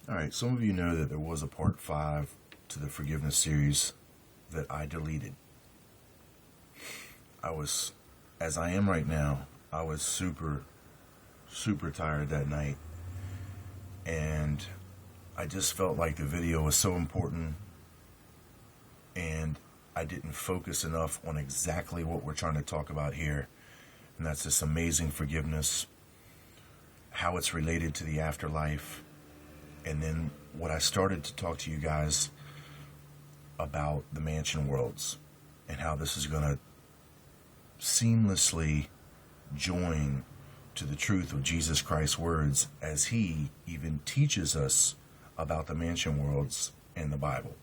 All right, some of you know that there was a part 5 to the forgiveness series that I deleted. I was, as I am right now, I was super tired that night. And I just felt like the video was so important and I didn't focus enough on exactly what we're trying to talk about here. And that's this amazing forgiveness, how it's related to the afterlife. And then what I started to talk to you guys about the mansion worlds and how this is going to seamlessly join to the truth of Jesus Christ's words as he even teaches us about the mansion worlds in the Bible.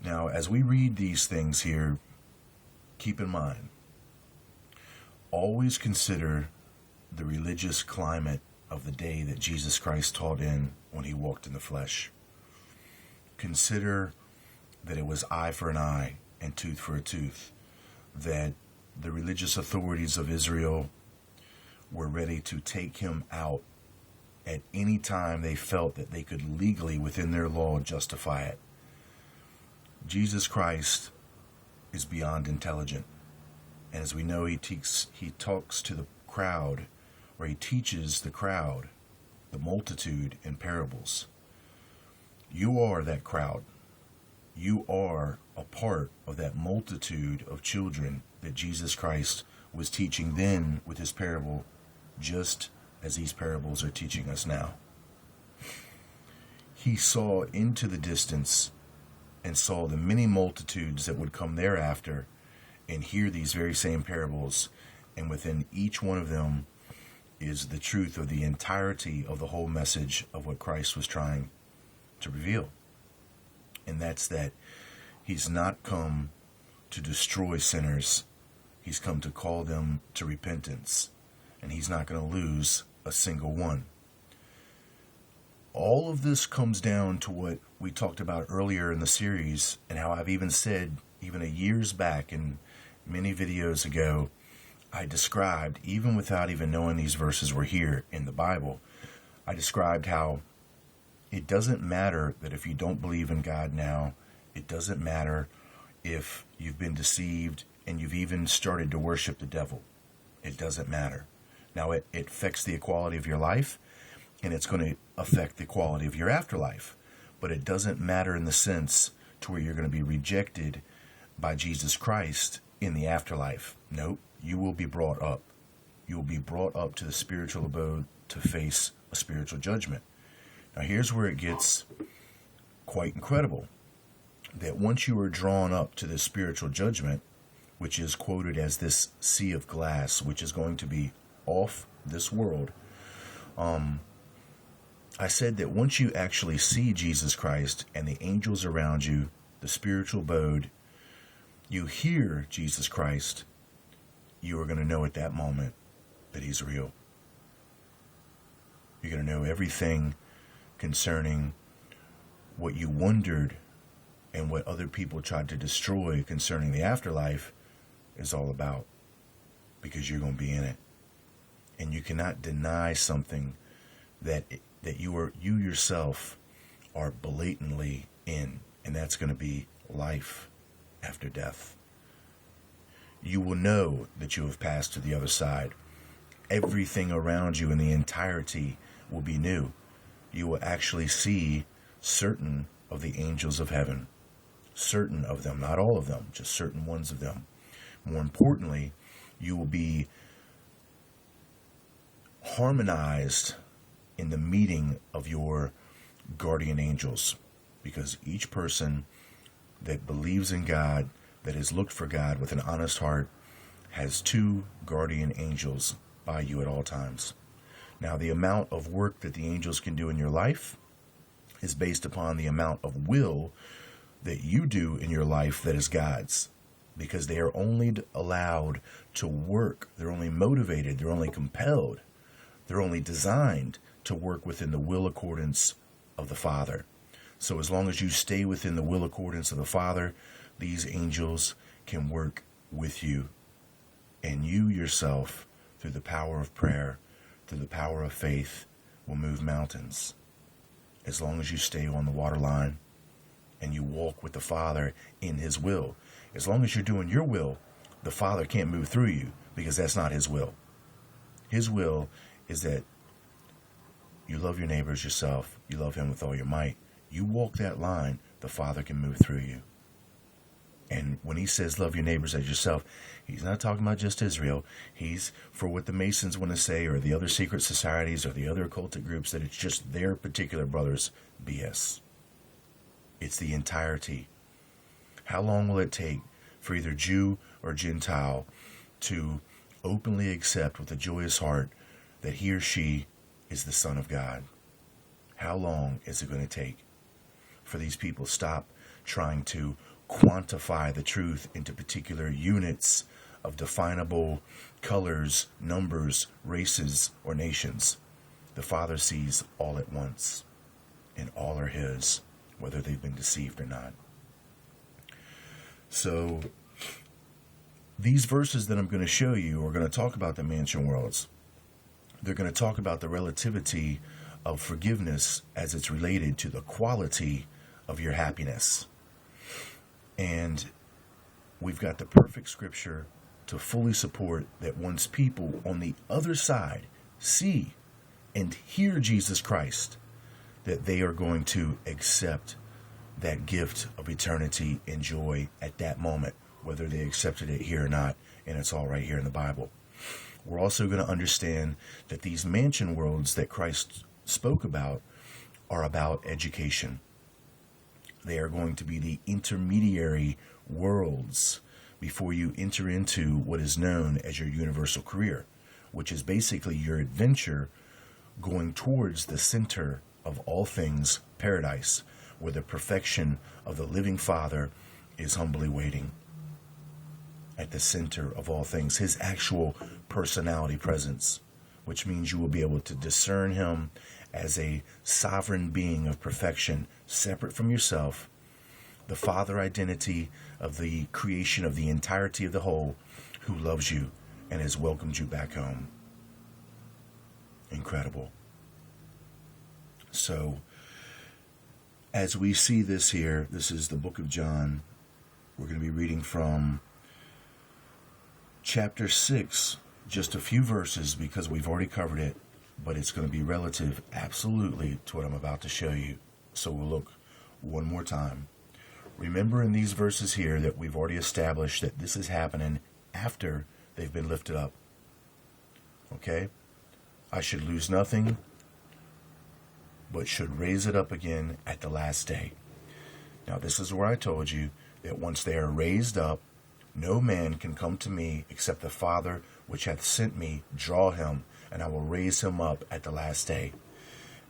Now, as we read these things here, keep in mind, always consider the religious climate of the day that Jesus Christ taught in when he walked in the flesh. Consider that it was eye for an eye and tooth for a tooth, that the religious authorities of Israel were ready to take him out at any time they felt that they could legally, within their law, justify it. Jesus Christ is beyond intelligent. And as we know, he talks to the crowd, or he teaches the crowd, the multitude, in parables. You are that crowd. You are a part of that multitude of children that Jesus Christ was teaching then with his parable, just as these parables are teaching us now. He saw into the distance and saw the many multitudes that would come thereafter and hear these very same parables, and within each one of them is the truth of the entirety of the whole message of what Christ was trying to reveal. And that's that he's not come to destroy sinners. He's come to call them to repentance. And he's not going to lose a single one. All of this comes down to what we talked about earlier in the series, and how I've even said, even a years back and many videos ago, I described, even without even knowing these verses were here in the Bible, I described how it doesn't matter that if you don't believe in God now, it doesn't matter if you've been deceived and you've even started to worship the devil. It doesn't matter. Now, it affects the quality of your life, and it's going to affect the quality of your afterlife. But it doesn't matter in the sense to where you're going to be rejected by Jesus Christ in the afterlife. Nope, you will be brought up. You will be brought up to the spiritual abode to face a spiritual judgment. Now, here's where it gets quite incredible. That once you are drawn up to this spiritual judgment, which is quoted as this sea of glass, which is going to be off this world, I said that once you actually see Jesus Christ and the angels around you, the spiritual abode, you hear Jesus Christ, you are going to know at that moment that he's real. You're going to know everything concerning what you wondered and what other people tried to destroy concerning the afterlife is all about, because you're going to be in it. And you cannot deny something that you yourself are blatantly in, and that's going to be life after death. You will know that you have passed to the other side. Everything around you in the entirety will be new. You will actually see certain of the angels of heaven. Certain of them, not all of them, just certain ones of them. More importantly, you will be harmonized in the meeting of your guardian angels, because each person that believes in God, that has looked for God with an honest heart, has 2 guardian angels by you at all times. Now, the amount of work that the angels can do in your life is based upon the amount of will that you do in your life that is God's, because they are only allowed to work. They're only motivated. They're only compelled. They're only designed to work within the will accordance of the Father. So as long as you stay within the will accordance of the Father, these angels can work with you. And you yourself, through the power of prayer, through the power of faith, will move mountains. as long as you stay on the water line and you walk with the Father in his will. As long as you're doing your will, the Father can't move through you, because that's not his will. His will is that you love your neighbor as yourself. You love him with all your might. You walk that line, the Father can move through you. And when he says love your neighbors as yourself, he's not talking about just Israel. He's for what the Masons want to say, or the other secret societies, or the other occultic groups, that it's just their particular brothers. BS. It's the entirety. How long will it take for either Jew or Gentile to openly accept with a joyous heart that he or she is the Son of God? How long is it going to take for these people to stop trying to quantify the truth into particular units of definable colors, numbers, races, or nations? The Father sees all at once, and all are his, whether they've been deceived or not. So these verses that I'm going to show you are going to talk about the mansion worlds. They're going to talk about the relativity of forgiveness as it's related to the quality of your happiness. And we've got the perfect scripture to fully support that once people on the other side see and hear Jesus Christ, that they are going to accept that gift of eternity and joy at that moment, whether they accepted it here or not. And it's all right here in the Bible. We're also going to understand that these mansion worlds that Christ spoke about are about education. They are going to be the intermediary worlds before you enter into what is known as your universal career, which is basically your adventure going towards the center of all things, paradise, where the perfection of the living Father is humbly waiting. At the center of all things, his actual personality presence, which means you will be able to discern him as a sovereign being of perfection, separate from yourself, the Father identity of the creation of the entirety of the whole, who loves you and has welcomed you back home. Incredible. So, as we see this here, this is the book of John. We're going to be reading from chapter 6, just a few verses because we've already covered it, but it's going to be relative absolutely to what I'm about to show you. So we'll look one more time. Remember in these verses here that we've already established that this is happening after they've been lifted up. Okay? I should lose nothing, but should raise it up again at the last day. Now this is where I told you that once they are raised up, no man can come to me except the Father which hath sent me draw him, and I will raise him up at the last day.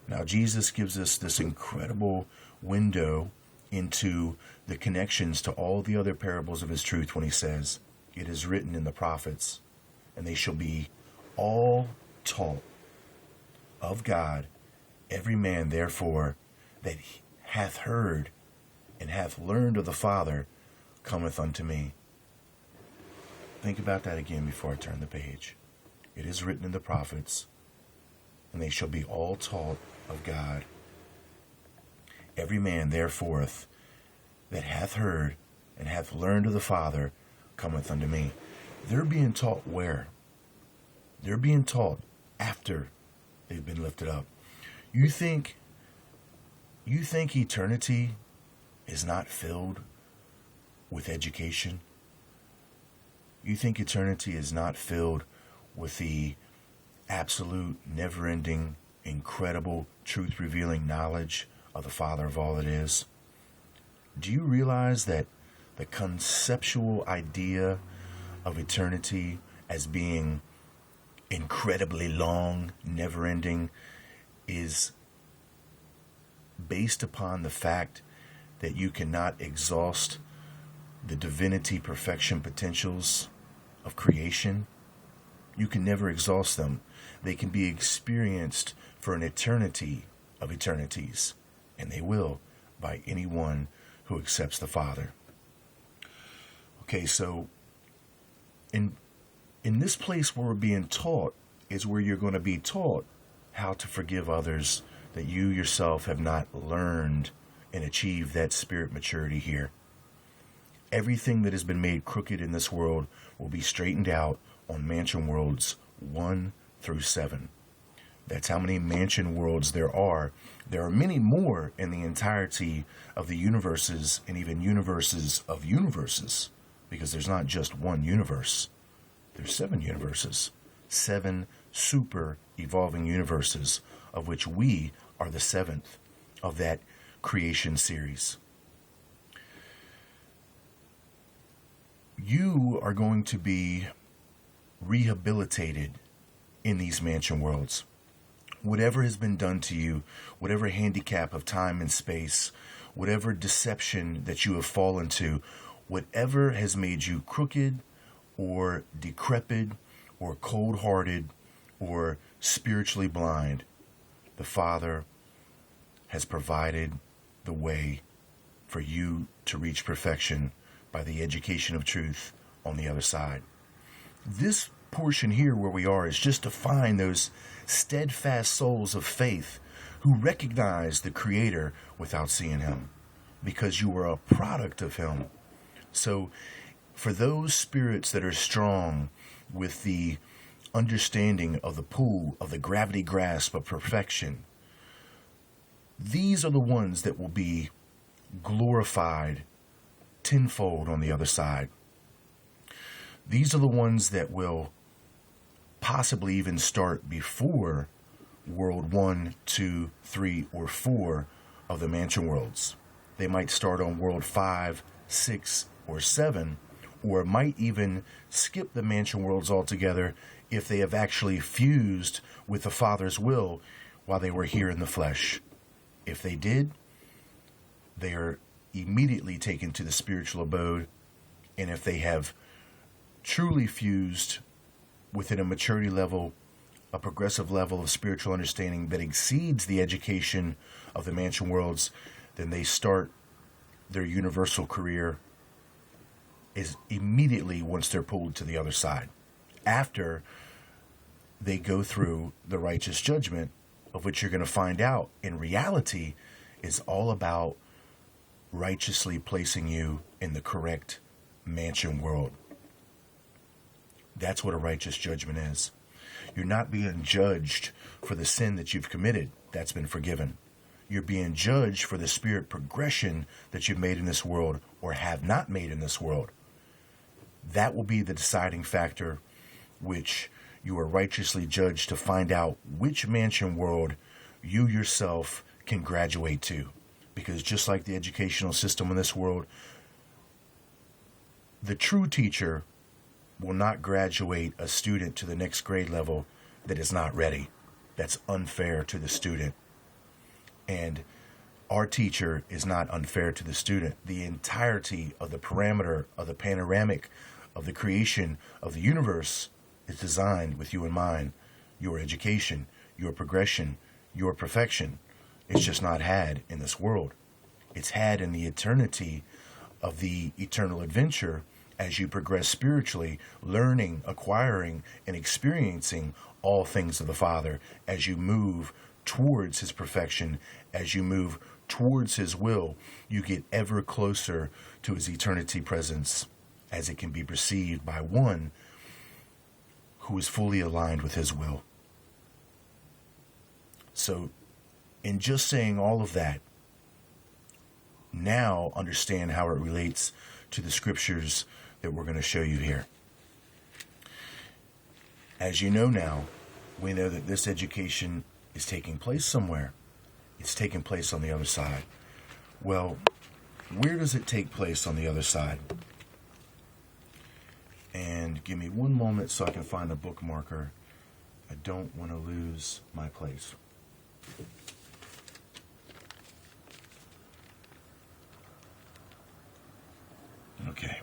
Now Jesus gives us this incredible window into the connections to all the other parables of his truth when he says, it is written in the prophets, and they shall be all taught of God. Every man, therefore, that hath heard and hath learned of the Father cometh unto me. Think about that again before I turn the page. It is written in the prophets, and they shall be all taught of God. Every man, therefore, that hath heard and hath learned of the Father cometh unto me. They're being taught where? They're being taught after they've been lifted up. You think eternity is not filled with education? You think eternity is not filled with the absolute, never-ending, incredible, truth-revealing knowledge of the Father of all that is? Do you realize that the conceptual idea of eternity as being incredibly long, never-ending, is based upon the fact that you cannot exhaust the divinity perfection potentials of creation? You can never exhaust them. They can be experienced for an eternity of eternities, and they will by anyone who accepts the Father. Okay, so in this place where we're being taught is where you're going to be taught how to forgive others that you yourself have not learned and achieved that spirit maturity here. Everything that has been made crooked in this world will be straightened out on mansion worlds 1 through 7. That's how many mansion worlds there are. There are many more in the entirety of the universes and even universes of universes, because there's not just one universe. There's 7 universes, 7 super evolving universes, of which we are the 7th of that creation series. You are going to be rehabilitated in these mansion worlds. Whatever has been done to you, whatever handicap of time and space, whatever deception that you have fallen to, whatever has made you crooked or decrepit or cold-hearted or spiritually blind, the Father has provided the way for you to reach perfection by the education of truth on the other side. This portion here where we are is just to find those steadfast souls of faith who recognize the Creator without seeing Him, because you are a product of Him. So for those spirits that are strong with the understanding of the pull of the gravity grasp of perfection, these are the ones that will be glorified tenfold on the other side. These are the ones that will possibly even start before World 1, 2, 3, or 4 of the mansion worlds. They might start on World 5, 6, or 7, or might even skip the mansion worlds altogether if they have actually fused with the Father's will while they were here in the flesh. If they did, they are immediately taken to the spiritual abode, and if they have truly fused within a maturity level, a progressive level of spiritual understanding that exceeds the education of the mansion worlds, then they start their universal career is immediately once they're pulled to the other side, after they go through the righteous judgment, of which you're going to find out in reality is all about righteously placing you in the correct mansion world. That's what a righteous judgment is. You're not being judged for the sin that you've committed. That's been forgiven. You're being judged for the spirit progression that you've made in this world or have not made in this world. That will be the deciding factor, which you are righteously judged to find out which mansion world you yourself can graduate to. Because just like the educational system in this world, the true teacher will not graduate a student to the next grade level that is not ready. That's unfair to the student. And our teacher is not unfair to the student. The entirety of the parameter of the panoramic of the creation of the universe is designed with you in mind. Your education, your progression, your perfection. It's just not had in this world. It's had in the eternity of the eternal adventure as you progress spiritually, learning, acquiring, and experiencing all things of the Father as you move towards His perfection, as you move towards His will, you get ever closer to His eternity presence as it can be perceived by one who is fully aligned with His will. So, in just saying all of that, now understand how it relates to the scriptures that we're going to show you here. As you know now, we know that this education is taking place somewhere. It's taking place on the other side. Well, where does it take place on the other side? And give me one moment so I can find a bookmarker. I don't want to lose my place. Okay.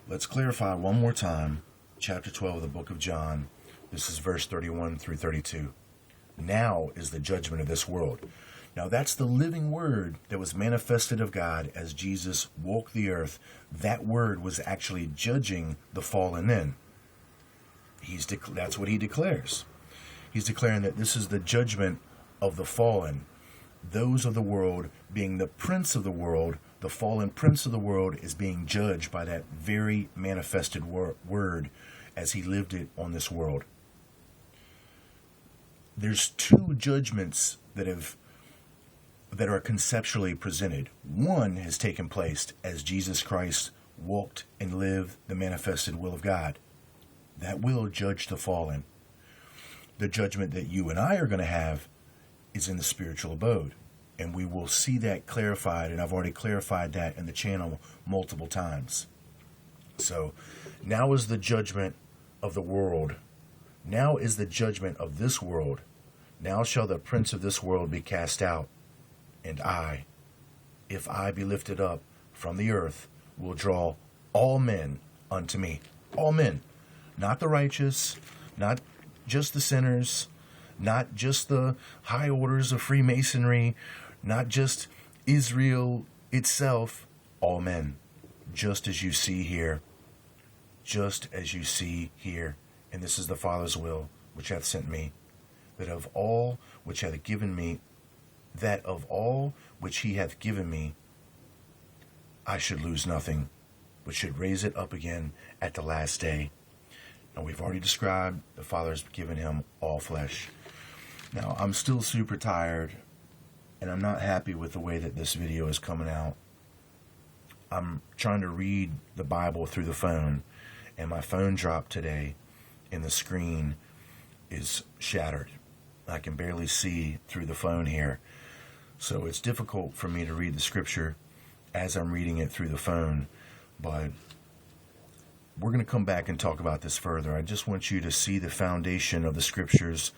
Let's clarify one more time. Chapter 12 of the book of John. This is verse 31 through 32. Now is the judgment of this world. Now that's the living word that was manifested of God as Jesus walked the earth. That word was actually judging the fallen men. That's what he declares. He's declaring that this is the judgment of the fallen, those of the world being the prince of the world, the fallen prince of the world is being judged by that very manifested word as he lived it on this world. There's two judgments that are conceptually presented. One has taken place as Jesus Christ walked and lived the manifested will of God. That will judge the fallen. The judgment that you and I are going to have is in the spiritual abode. And we will see that clarified, and I've already clarified that in the channel multiple times. So now is the judgment of the world. Now is the judgment of this world. Now shall the prince of this world be cast out. And I, if I be lifted up from the earth, will draw all men unto me. All men. Not the righteous, not just the sinners, not just the high orders of Freemasonry, not just Israel itself, all men, just as you see here, just as you see here. And this is the Father's will, which hath sent me, that of all which hath given me, that of all which he hath given me, I should lose nothing, but should raise it up again at the last day. Now, we've already described the Father's given him all flesh. Now, I'm still super tired, and I'm not happy with the way that this video is coming out. I'm trying to read the Bible through the phone, and my phone dropped today, and the screen is shattered. I can barely see through the phone here. So it's difficult for me to read the scripture as I'm reading it through the phone, but we're going to come back and talk about this further. I just want you to see the foundation of the scriptures,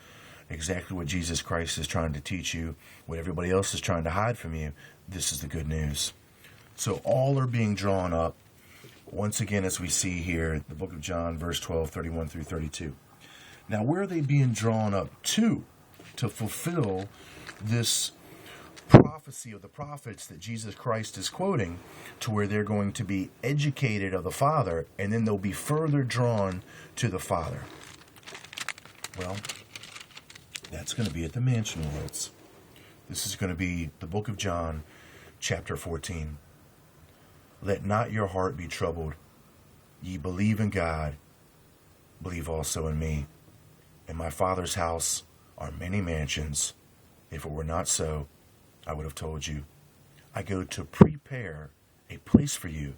exactly what Jesus Christ is trying to teach you, what everybody else is trying to hide from you. This is the good news. So all are being drawn up, once again, as we see here, the book of John, verse 12, 31 through 32. Now, where are they being drawn up to fulfill this prophecy of the prophets that Jesus Christ is quoting, to where they're going to be educated of the Father, and then they'll be further drawn to the Father? Well, that's going to be at the mansion worlds. This is going to be the book of John, chapter 14. Let not your heart be troubled. Ye believe in God, believe also in me. In my Father's house are many mansions. If it were not so, I would have told you. I go to prepare a place for you.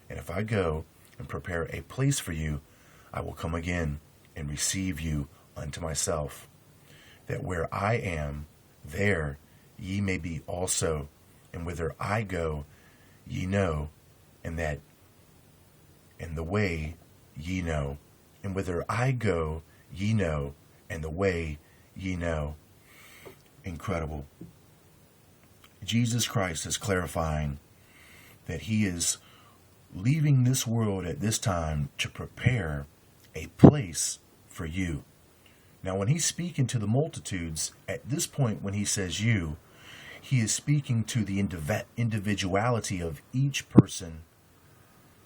And if I go and prepare a place for you, I will come again and receive you unto myself, that where I am, there ye may be also. And whither I go, ye know, and that and the way ye know. And whither I go, ye know, and the way ye know. Incredible. Jesus Christ is clarifying that he is leaving this world at this time to prepare a place for you. Now, when he's speaking to the multitudes, at this point when he says you, he is speaking to the individuality of each person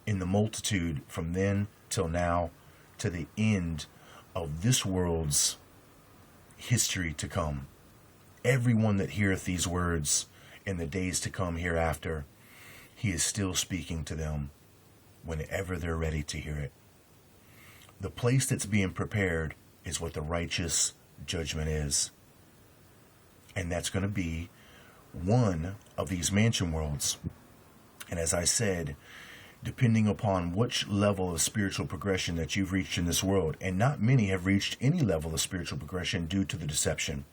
in the multitude from then till now, to the end of this world's history to come. Everyone that heareth these words in the days to come hereafter, he is still speaking to them whenever they're ready to hear it. The place that's being prepared is what the righteous judgment is. And that's going to be one of these mansion worlds. And as I said, depending upon which level of spiritual progression that you've reached in this world, and not many have reached any level of spiritual progression due to the deception.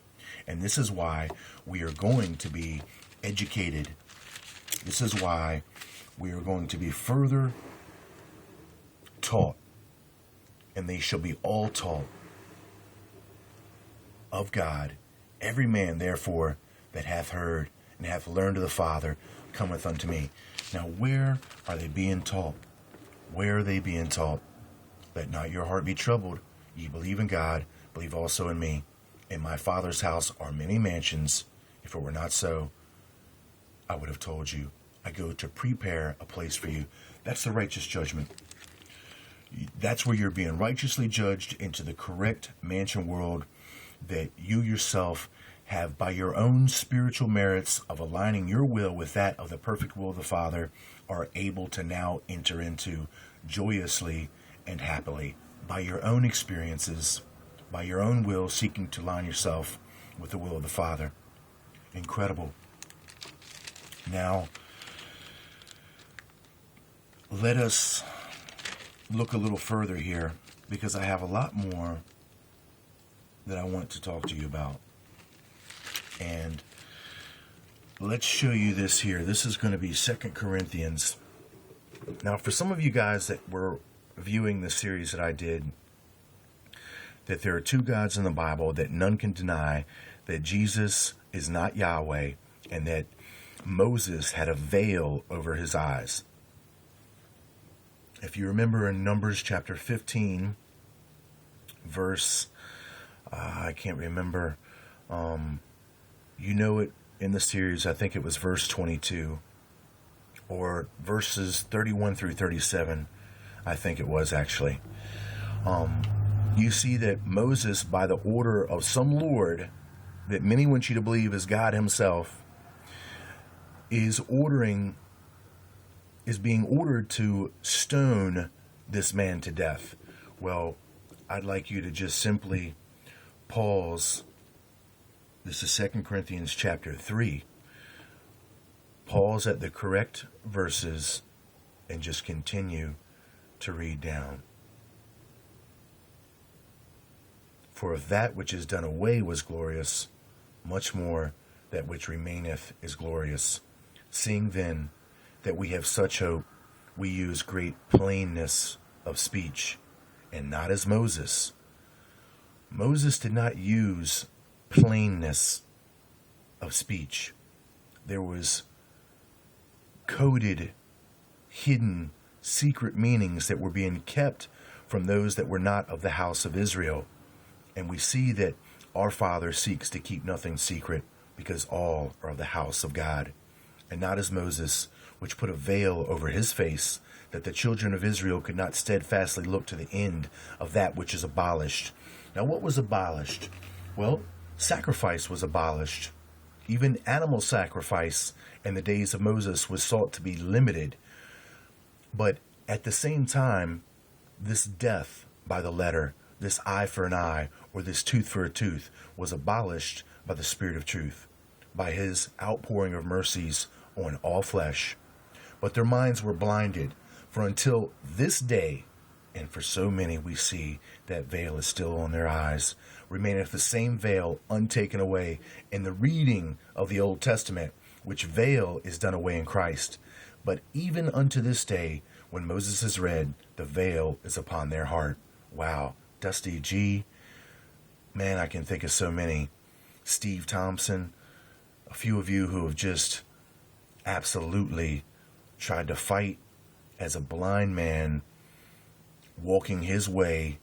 And this is why we are going to be educated. This is why we are going to be further taught, and they shall be all taught of God. Every man, therefore, that hath heard and hath learned of the Father cometh unto me. Now, where are they being taught? Where are they being taught? Let not your heart be troubled. Ye believe in God, believe also in me. In my Father's house are many mansions. If it were not so, I would have told you. I go to prepare a place for you. That's the righteous judgment. That's where you're being righteously judged into the correct mansion world that you yourself have, by your own spiritual merits of aligning your will with that of the perfect will of the Father, are able to now enter into joyously and happily, by your own experiences, by your own will, seeking to align yourself with the will of the Father. Incredible. Now, let us look a little further here, because I have a lot more that I want to talk to you about. And let's show you this here. This is going to be 2 Corinthians. Now, for some of you guys that were viewing the series that I did, that there are two gods in the Bible, that none can deny, that Jesus is not Yahweh, and that Moses had a veil over his eyes. If you remember in Numbers chapter 15, verse, I can't remember, you know it in the series, I think it was verse 22, or verses 31 through 37, I think it was actually. You see that Moses, by the order of some Lord, that many want you to believe is God himself, is being ordered to stone this man to death. Well, I'd like you to just simply pause. This is 2 Corinthians chapter 3. Pause at the correct verses and just continue to read down. For if that which is done away was glorious, much more that which remaineth is glorious. Seeing then that we have such hope, we use great plainness of speech, and not as Moses. Moses did not use plainness of speech. There was coded, hidden, secret meanings that were being kept from those that were not of the house of Israel. And we see that our Father seeks to keep nothing secret, because all are of the house of God. And not as Moses, which put a veil over his face, that the children of Israel could not steadfastly look to the end of that which is abolished. Now, what was abolished? Well, sacrifice was abolished. Even animal sacrifice in the days of Moses was sought to be limited. But at the same time, this death by the letter, this eye for an eye, or this tooth for a tooth, was abolished by the Spirit of truth, by his outpouring of mercies on all flesh. But their minds were blinded, for until this day, and for so many we see, that veil is still on their eyes, remaineth the same veil untaken away in the reading of the Old Testament, which veil is done away in Christ. But even unto this day, when Moses is read, the veil is upon their heart. Wow. Dusty G. Man, I can think of so many. Steve Thompson. A few of you who have just absolutely tried to fight as a blind man, walking his way,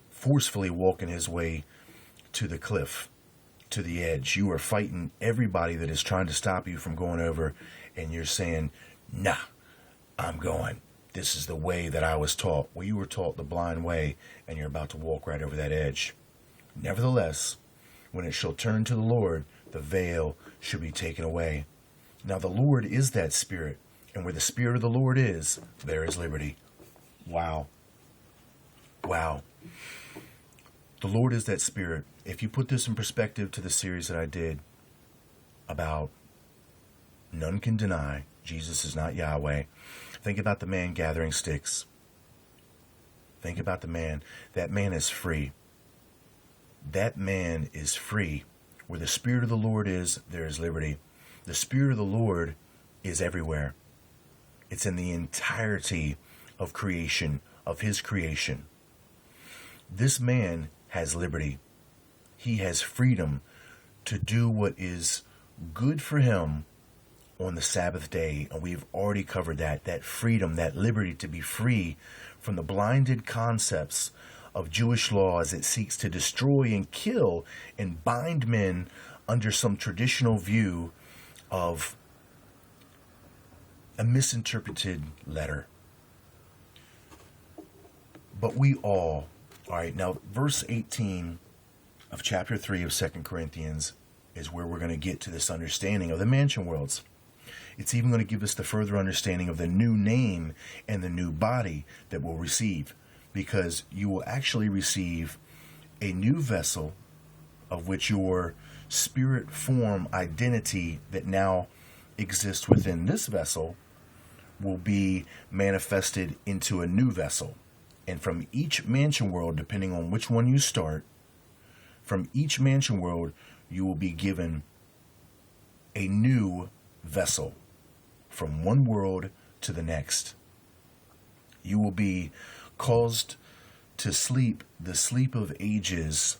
forcefully walking his way to the cliff, to the edge. You are fighting everybody that is trying to stop you from going over, and you're saying, nah, I'm going. This is the way that I was taught. Well, you were taught the blind way, and you're about to walk right over that edge. Nevertheless, when it shall turn to the Lord, the veil should be taken away. Now the Lord is that Spirit, and where the Spirit of the Lord is, there is liberty. Wow. Wow. The Lord is that Spirit. If you put this in perspective to the series that I did about none can deny Jesus is not Yahweh, think about the man gathering sticks. Think about the man. That man is free. That man is free. Where the Spirit of the Lord is, there is liberty. The Spirit of the Lord is everywhere. It's in the entirety of creation, of his creation. This man has liberty. He has freedom to do what is good for him on the Sabbath day. And we've already covered that freedom, that liberty to be free from the blinded concepts of Jewish law as it seeks to destroy and kill and bind men under some traditional view of a misinterpreted letter. But we all right, now verse 18 of chapter 3 of 2 Corinthians is where we're going to get to this understanding of the mansion worlds. It's even going to give us the further understanding of the new name and the new body that we'll receive, because you will actually receive a new vessel of which your spirit form identity that now exists within this vessel will be manifested into a new vessel. And from each mansion world, depending on which one you start, from each mansion world, you will be given a new vessel from one world to the next. You will be caused to sleep the sleep of ages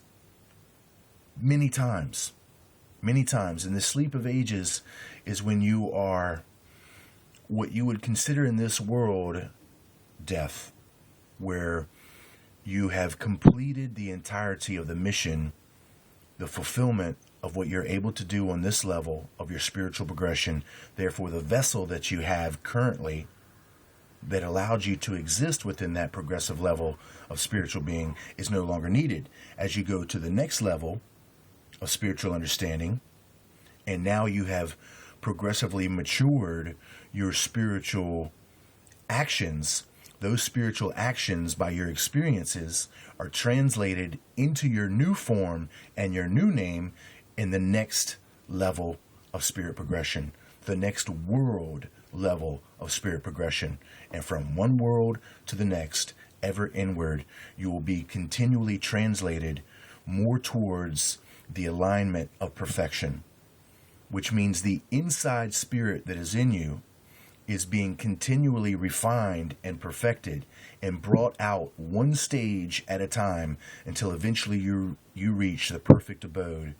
many times. Many times. And the sleep of ages is when you are what you would consider in this world death, where you have completed the entirety of the mission, the fulfillment of what you're able to do on this level of your spiritual progression. Therefore, the vessel that you have currently that allowed you to exist within that progressive level of spiritual being is no longer needed. As you go to the next level of spiritual understanding, and now you have progressively matured your spiritual actions, those spiritual actions by your experiences are translated into your new form and your new name in the next level of spirit progression, the next world level of spirit progression. And from one world to the next, ever inward, you will be continually translated more towards the alignment of perfection, which means the inside spirit that is in you is being continually refined and perfected and brought out one stage at a time until eventually you reach the perfect abode,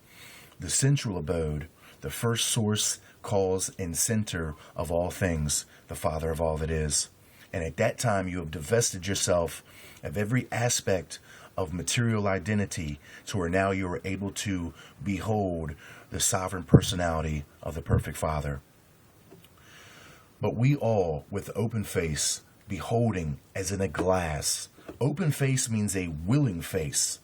the central abode, the first source, cause, and center of all things, the Father of all that is. And at that time, you have divested yourself of every aspect of material identity to where now you are able to behold the sovereign personality of the perfect Father. But we all, with open face, beholding as in a glass. Open face means a willing face.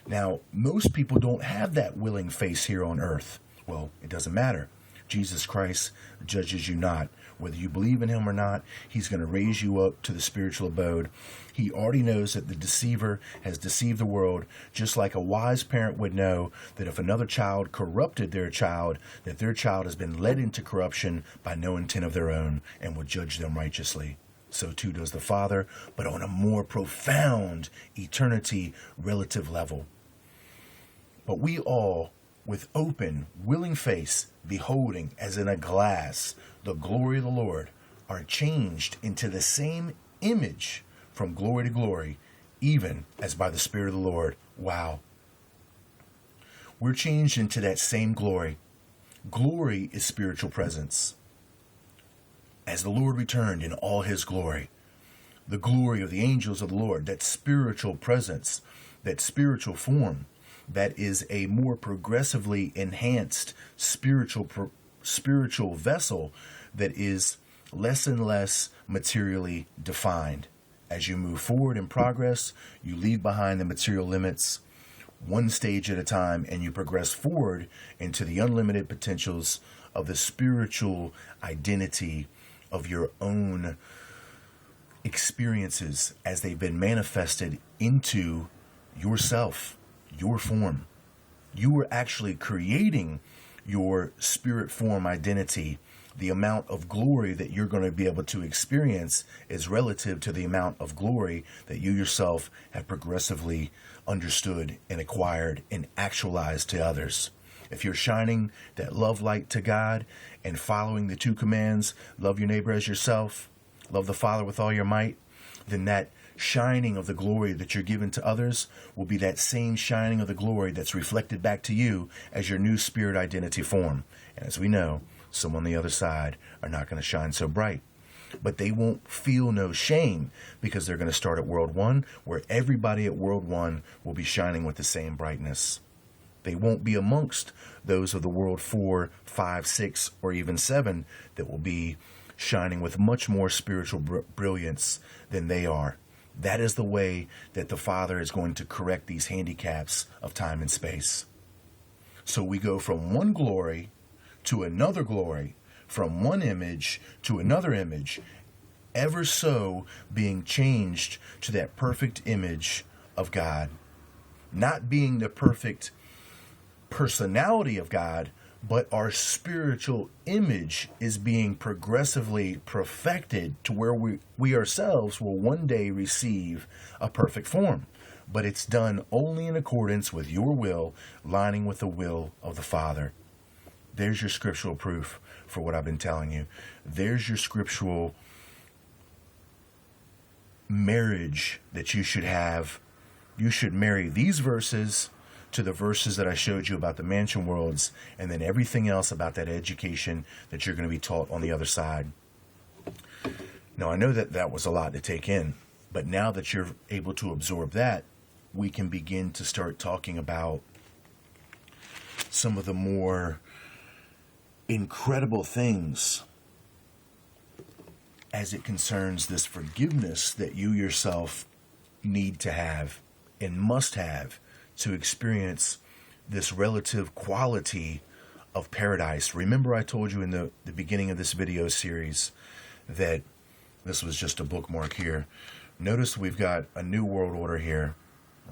Now, most people don't have that willing face here on earth. Well, it doesn't matter. Jesus Christ judges you not. Whether you believe in him or not, he's going to raise you up to the spiritual abode. He already knows that the deceiver has deceived the world, just like a wise parent would know that if another child corrupted their child, that their child has been led into corruption by no intent of their own and will judge them righteously. So too does the Father, but on a more profound eternity relative level. But we all, with open, willing face, beholding as in a glass the glory of the Lord, are changed into the same image from glory to glory, even as by the Spirit of the Lord. Wow. We're changed into that same glory. Glory is spiritual presence. As the Lord returned in all his glory, the glory of the angels of the Lord, that spiritual presence, that spiritual form, that is a more progressively enhanced spiritual vessel that is less and less materially defined. As you move forward in progress, you leave behind the material limits one stage at a time, and you progress forward into the unlimited potentials of the spiritual identity of your own experiences as they've been manifested into yourself, your form. You are actually creating your spirit form identity. The amount of glory that you're going to be able to experience is relative to the amount of glory that you yourself have progressively understood and acquired and actualized to others. If you're shining that love light to God and following the two commands, love your neighbor as yourself, love the Father with all your might, then that shining of the glory that you're given to others will be that same shining of the glory that's reflected back to you as your new spirit identity form. And as we know, some on the other side are not going to shine so bright. But they won't feel no shame because they're going to start at World 1, where everybody at World 1 will be shining with the same brightness. They won't be amongst those of the World 4, 5, 6, or even 7 that will be shining with much more spiritual brilliance than they are. That is the way that the Father is going to correct these handicaps of time and space. So we go from one glory to another glory, from one image to another image, ever so being changed to that perfect image of God. Not being the perfect personality of God, but our spiritual image is being progressively perfected to where we ourselves will one day receive a perfect form. But it's done only in accordance with your will, lining with the will of the Father. There's your scriptural proof for what I've been telling you. There's your scriptural marriage that you should have. You should marry these verses to the verses that I showed you about the mansion worlds, and then everything else about that education that you're going to be taught on the other side. Now, I know that that was a lot to take in, but now that you're able to absorb that, we can begin to start talking about some of the more incredible things as it concerns this forgiveness that you yourself need to have and must have to experience this relative quality of paradise. Remember, I told you in the beginning of this video series that this was just a bookmark here. Notice we've got a new world order here.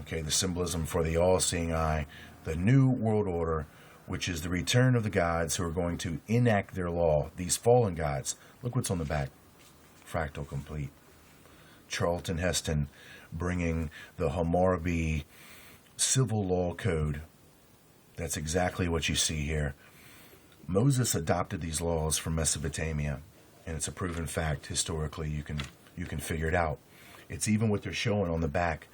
Okay, the symbolism for the all-seeing eye. The new world order, which is the return of the gods who are going to enact their law. These fallen gods. Look what's on the back. Fractal complete. Charlton Heston bringing the Hammurabi civil law code. That's exactly what you see here. Moses adopted these laws from Mesopotamia, and it's a proven fact historically. You can figure it out. It's even what they're showing on the back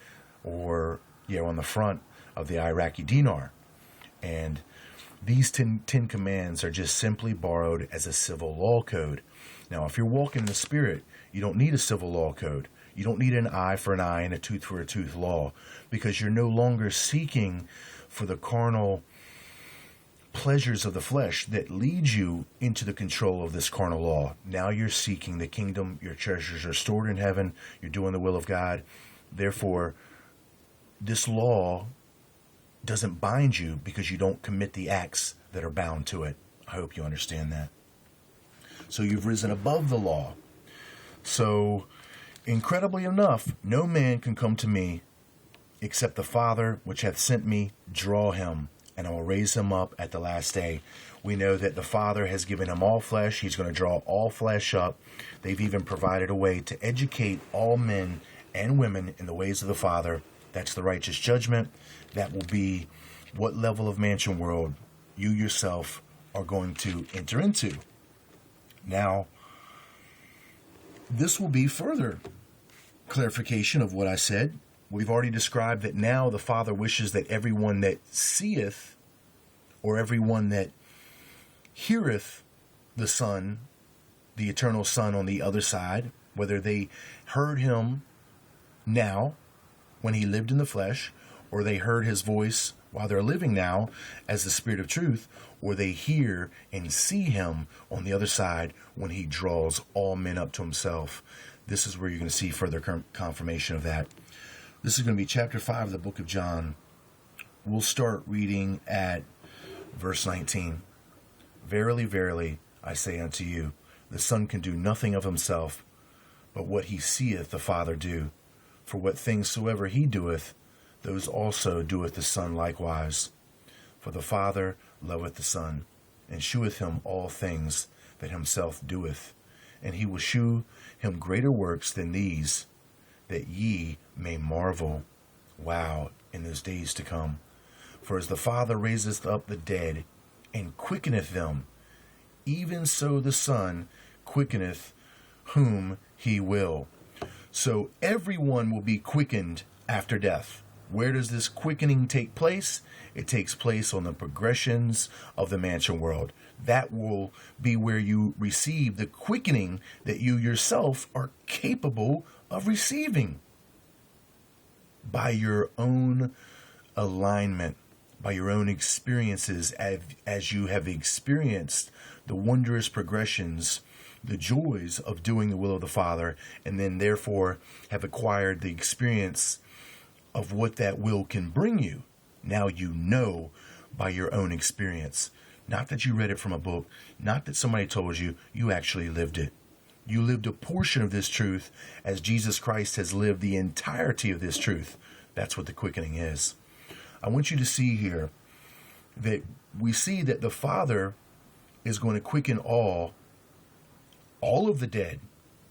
or on the front of the Iraqi dinar. And these 10 commands are just simply borrowed as a civil law code. Now, if you're walking in the Spirit, you don't need a civil law code. You don't need an eye for an eye and a tooth for a tooth law, because you're no longer seeking for the carnal pleasures of the flesh that leads you into the control of this carnal law. Now you're seeking the kingdom. Your treasures are stored in heaven. You're doing the will of God. Therefore, this law doesn't bind you because you don't commit the acts that are bound to it. I hope you understand that. So you've risen above the law. So, incredibly enough, no man can come to me except the Father which hath sent me draw him, and I will raise him up at the last day. We know that the Father has given him all flesh. He's going to draw all flesh up. They've even provided a way to educate all men and women in the ways of the Father. That's the righteous judgment. That will be what level of mansion world you yourself are going to enter into. Now, this will be further clarification of what I said. We've already described that now the Father wishes that everyone that seeth, or everyone that heareth the Son, the eternal Son on the other side, whether they heard him now when he lived in the flesh, or they heard his voice while they're living now as the Spirit of truth, or they hear and see him on the other side when he draws all men up to himself. This is where you're going to see further confirmation of that. This is going to be chapter 5 of the book of John. We'll start reading at verse 19. Verily, verily, I say unto you, the Son can do nothing of himself, but what he seeth the Father do. For what things soever he doeth, those also doeth the Son likewise. For the Father loveth the Son, and sheweth him all things that himself doeth. And he will shew him greater works than these, that ye may marvel. Wow, in those days to come. For as the Father raiseth up the dead, and quickeneth them, even so the Son quickeneth whom he will. So everyone will be quickened after death. Where does this quickening take place? It takes place on the progressions of the mansion world. That will be where you receive the quickening that you yourself are capable of receiving by your own alignment, by your own experiences, as you have experienced the wondrous progressions, the joys of doing the will of the Father, and then therefore have acquired the experience of what that will can bring you. Now you know by your own experience. Not that you read it from a book, not that somebody told you, you actually lived it. You lived a portion of this truth as Jesus Christ has lived the entirety of this truth. That's what the quickening is. I want you to see here that we see that the Father is going to quicken all of the dead,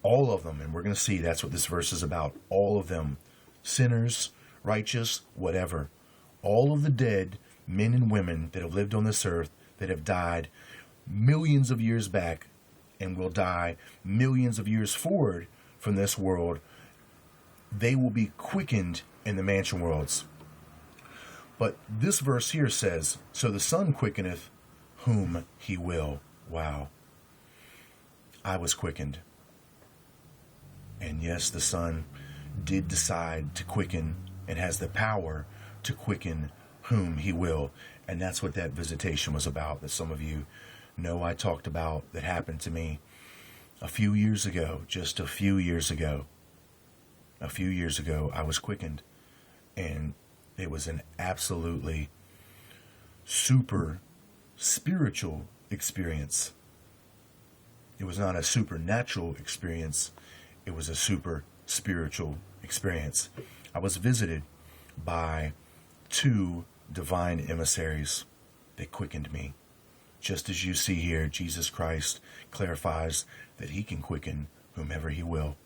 all of them. And we're going to see that's what this verse is about. All of them, sinners, righteous, whatever. All of the dead men and women that have lived on this earth, that have died millions of years back and will die millions of years forward from this world, they will be quickened in the mansion worlds. But this verse here says, so the Son quickeneth whom he will. Wow. I was quickened. And yes, the Son did decide to quicken and has the power to quicken whom he will. And that's what that visitation was about, that some of you know I talked about, that happened to me a few years ago, just a few years ago. A few years ago, I was quickened. And it was an absolutely super spiritual experience. It was not a supernatural experience. It was a super spiritual experience. I was visited by 2 divine emissaries that quickened me. Just as you see here, Jesus Christ clarifies that he can quicken whomever he will.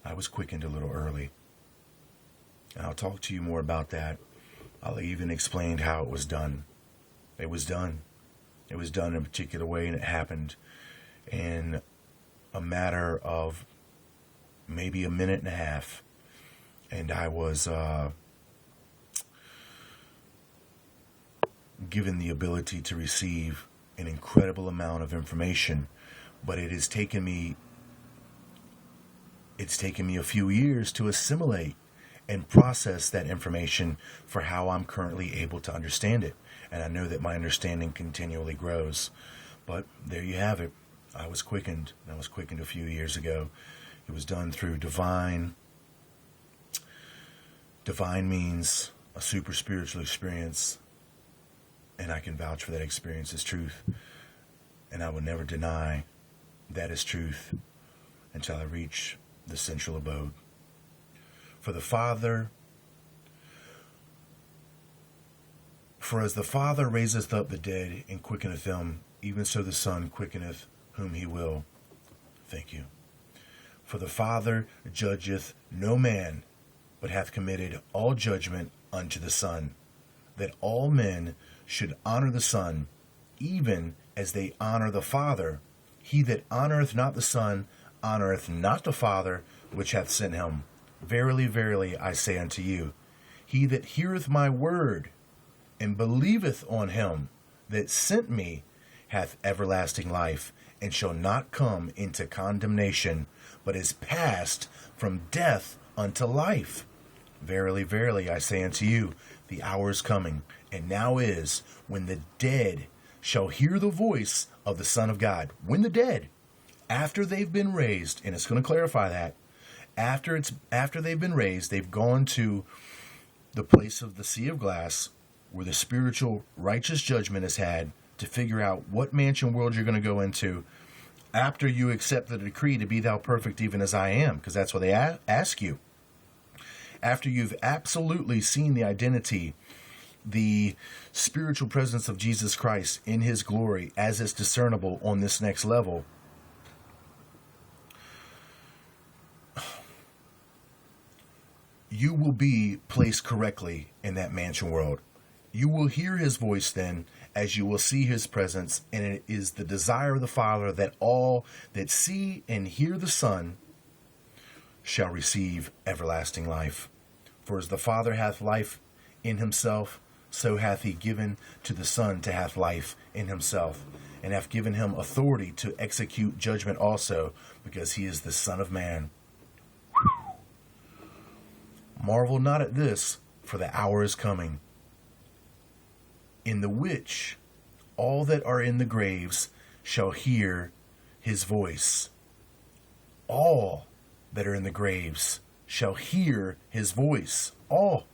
I was quickened a little early. And I'll talk to you more about that. I'll even explain how it was done. It was done. It was done in a particular way, and it happened in a matter of maybe a minute and a half. And I was given the ability to receive an incredible amount of information, but it's taken me a few years to assimilate and process that information for how I'm currently able to understand it. And I know that my understanding continually grows. But there you have it. I was quickened. I was quickened a few years ago. It was done through divine. Divine means a super spiritual experience. And I can vouch for that experience as truth. And I will never deny that is truth until I reach the central abode. For as the Father raiseth up the dead and quickeneth them, even so the Son quickeneth whom he will. Thank you. For the Father judgeth no man, but hath committed all judgment unto the Son, that all men should honor the Son, even as they honor the Father. He that honoreth not the Son honoreth not the Father which hath sent him. Verily, verily, I say unto you, he that heareth my word and believeth on him that sent me hath everlasting life, and shall not come into condemnation, but is passed from death unto life. Verily, verily, I say unto you, the hour is coming, and now is, when the dead shall hear the voice of the Son of God. When the dead, after they've been raised, and it's going to clarify that, after they've been raised, they've gone to the place of the sea of glass, where the spiritual righteous judgment is had to figure out what mansion world you're going to go into after you accept the decree to be thou perfect even as I am, because that's what they ask you. After you've absolutely seen the identity, the spiritual presence of Jesus Christ in his glory as is discernible on this next level, you will be placed correctly in that mansion world. You will hear his voice then, as you will see his presence, and it is the desire of the Father that all that see and hear the Son shall receive everlasting life. For as the Father hath life in himself, so hath he given to the Son to have life in himself, and hath given him authority to execute judgment also, because he is the Son of Man. Marvel not at this, for the hour is coming, in the which all that are in the graves shall hear his voice. All that are in the graves shall hear his voice. All.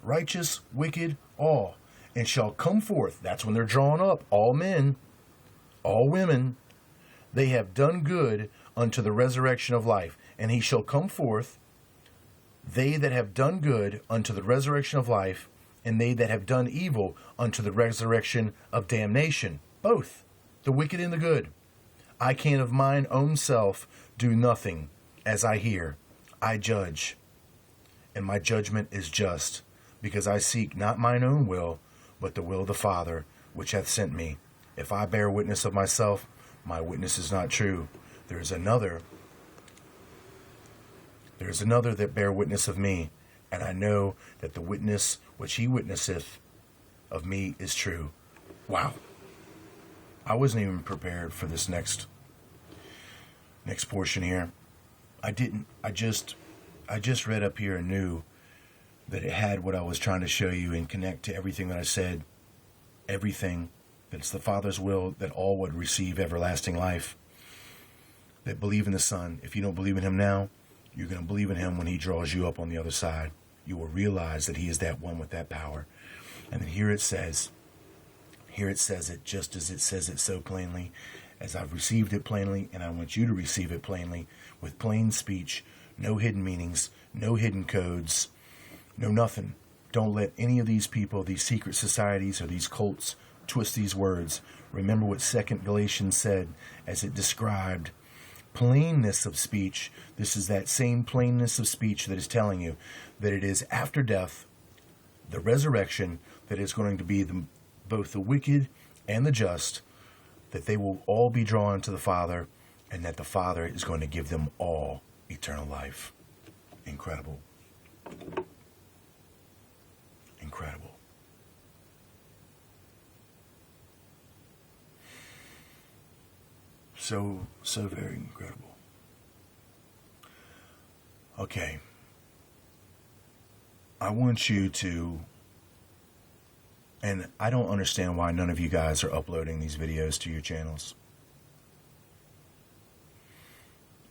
Righteous, wicked, all. and shall come forth. That's when they're drawn up. All men, all women, they have done good unto the resurrection of life. And he shall come forth, they that have done good unto the resurrection of life, and they that have done evil unto the resurrection of damnation. Both, the wicked and the good. I can of mine own self do nothing. As I hear, I judge, and my judgment is just, because I seek not mine own will, but the will of the Father, which hath sent me. If I bear witness of myself, my witness is not true. There is another that bear witness of me, and I know that the witness which he witnesseth of me is true. Wow. I wasn't even prepared for this next portion here. I just read up here and knew that it had what I was trying to show you and connect to everything that I said. Everything. That it's the Father's will that all would receive everlasting life. That believe in the Son. If you don't believe in him now, you're going to believe in him when he draws you up on the other side. You will realize that he is that one with that power. And then here it says it just as it says it so plainly, as I've received it plainly, and I want you to receive it plainly, with plain speech, no hidden meanings, no hidden codes, no nothing. Don't let any of these people, these secret societies or these cults, twist these words. Remember what 2 Galatians said as it described plainness of speech. This is that same plainness of speech that is telling you that it is after death, the resurrection, that is going to be both the wicked and the just, that they will all be drawn to the Father, and that the Father is going to give them all eternal life. Incredible. Incredible. So very incredible. Okay. I want you to, and I don't understand why none of you guys are uploading these videos to your channels.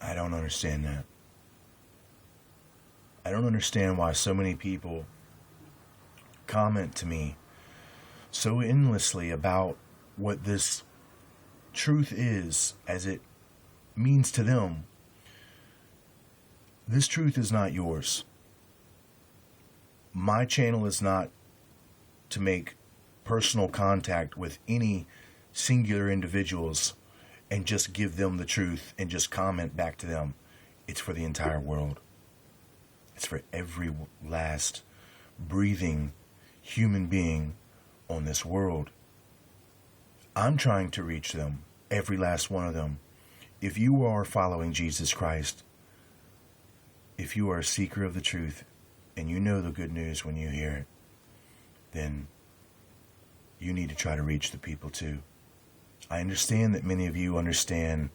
I don't understand that. I don't understand why so many people comment to me so endlessly about what this truth is as it means to them. This truth is not yours. My channel is not to make personal contact with any singular individuals and just give them the truth and just comment back to them. It's for the entire world. It's for every last breathing human being on this world. I'm trying to reach them, every last one of them. If you are following Jesus Christ, if you are a seeker of the truth, and you know the good news when you hear it, then you need to try to reach the people too. I understand that many of you understand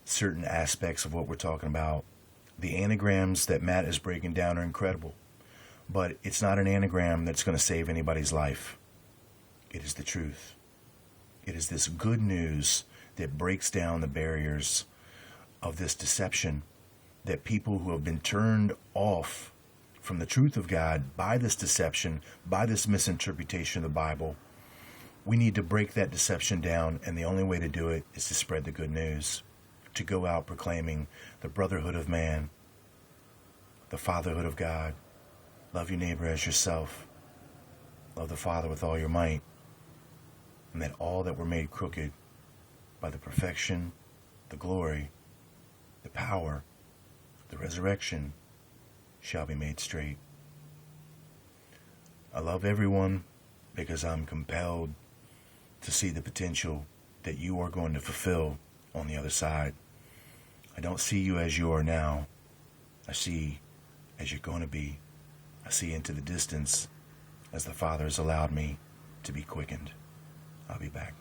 certain aspects of what we're talking about. The anagrams that Matt is breaking down are incredible, but it's not an anagram that's going to save anybody's life. It is the truth. It is this good news that breaks down the barriers of this deception, that people who have been turned off from the truth of God by this deception, by this misinterpretation of the Bible, we need to break that deception down, and the only way to do it is to spread the good news, to go out proclaiming the brotherhood of man, the fatherhood of God. Love your neighbor as yourself. Love the Father with all your might. And that all that were made crooked by the perfection, the glory, the power, the resurrection shall be made straight. I love everyone because I'm compelled to see the potential that you are going to fulfill on the other side. I don't see you as you are now. I see as you're going to be. I see into the distance as the Father has allowed me to be quickened. I'll be back.